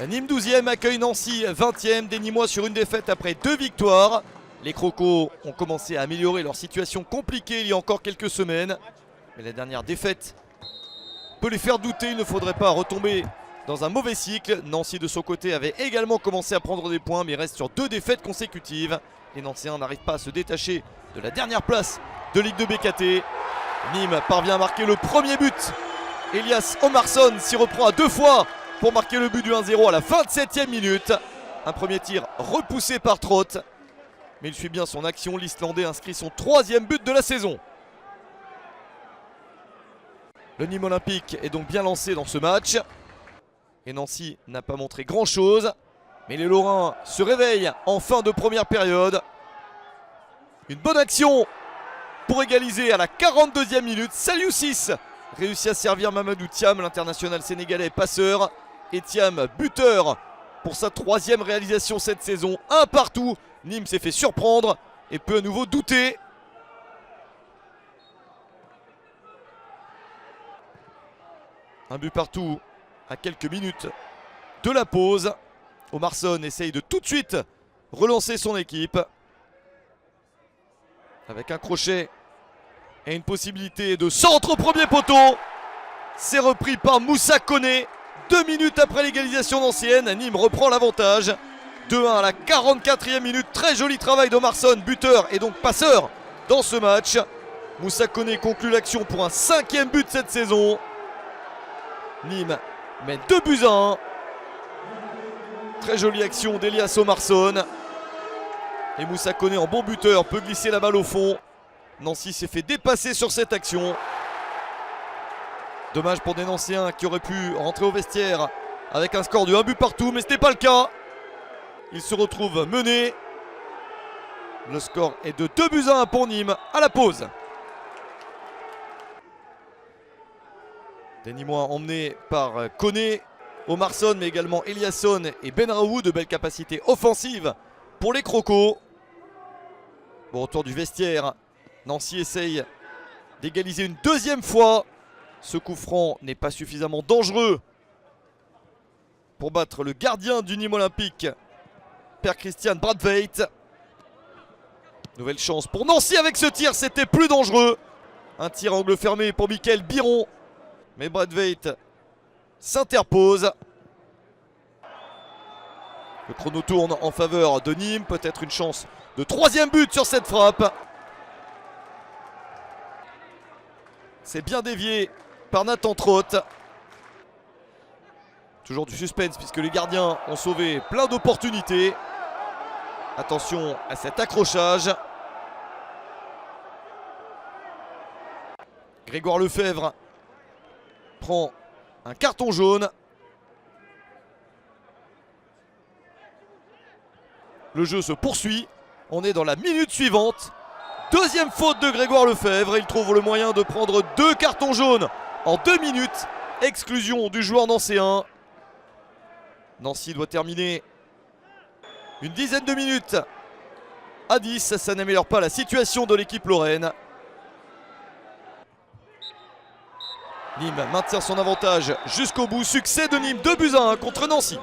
Nîmes 12e accueille Nancy 20e, des Nîmois sur une défaite après 2 victoires. Les Crocos ont commencé à améliorer leur situation compliquée il y a encore quelques semaines. Mais la dernière défaite peut les faire douter, il ne faudrait pas retomber dans un mauvais cycle. Nancy de son côté avait également commencé à prendre des points mais reste sur 2 défaites consécutives. Les Nancéens n'arrivent pas à se détacher de la dernière place de Ligue 2 BKT. Nîmes parvient à marquer le premier but. Elias Omarsson s'y reprend à 2 fois pour marquer le but du 1-0 à la 27e minute. Un premier tir repoussé par Trott. Mais il suit bien son action, l'Islandais inscrit son 3e but de la saison. Le Nîmes Olympique est donc bien lancé dans ce match. Et Nancy n'a pas montré grand chose. Mais les Lorrains se réveillent en fin de première période. Une bonne action pour égaliser à la 42e minute. Saliousis réussit à servir Mamadou Thiam, l'international sénégalais passeur. Et Thiam buteur pour sa 3e réalisation cette saison. Un partout. Nîmes s'est fait surprendre et peut à nouveau douter. Un but partout à quelques minutes de la pause. Omarsson essaye de tout de suite relancer son équipe. Avec un crochet et une possibilité de centre au premier poteau. C'est repris par Moussa Koné. 2 minutes après l'égalisation nancéenne, Nîmes reprend l'avantage. 2-1 à la 44e minute. Très joli travail d'Omarsson, buteur et donc passeur dans ce match. Moussa Koné conclut l'action pour un 5e but cette saison. Nîmes mène 2-1. Très jolie action d'Elias Omarsson. Et Moussa Koné en bon buteur peut glisser la balle au fond. Nancy s'est fait dépasser sur cette action. Dommage pour des Nancéens qui auraient pu rentrer au vestiaire avec un score de 1 but partout, mais ce n'est pas le cas. Ils se retrouvent menés. Le score est de 2-1 pour Nîmes à la pause. Des Nîmois emmenés par Koné, Omarsson, mais également Eliasson et Benraoui, de belles capacités offensives pour les Crocos. Bon, retour du vestiaire. Nancy essaye d'égaliser une 2e fois. Ce coup franc n'est pas suffisamment dangereux pour battre le gardien du Nîmes Olympique, Per Christian Bradtveit. Nouvelle chance pour Nancy avec ce tir, c'était plus dangereux. Un tir à angle fermé pour Mickaël Biron. Mais Bradtveit s'interpose. Le chrono tourne en faveur de Nîmes. Peut-être une chance de 3e but sur cette frappe. C'est bien dévié par Nathan Trott. Toujours du suspense puisque les gardiens ont sauvé plein d'opportunités. Attention à cet accrochage. Grégoire Lefebvre prend un carton jaune. Le jeu se poursuit. On est dans la minute suivante. 2e faute de Grégoire Lefebvre. Il trouve le moyen de prendre 2 cartons jaunes en 2 minutes. Exclusion du joueur nancéen. Nancy doit terminer une dizaine de minutes à 10. Ça n'améliore pas la situation de l'équipe lorraine. Nîmes maintient son avantage jusqu'au bout. Succès de Nîmes, 2-1 contre Nancy.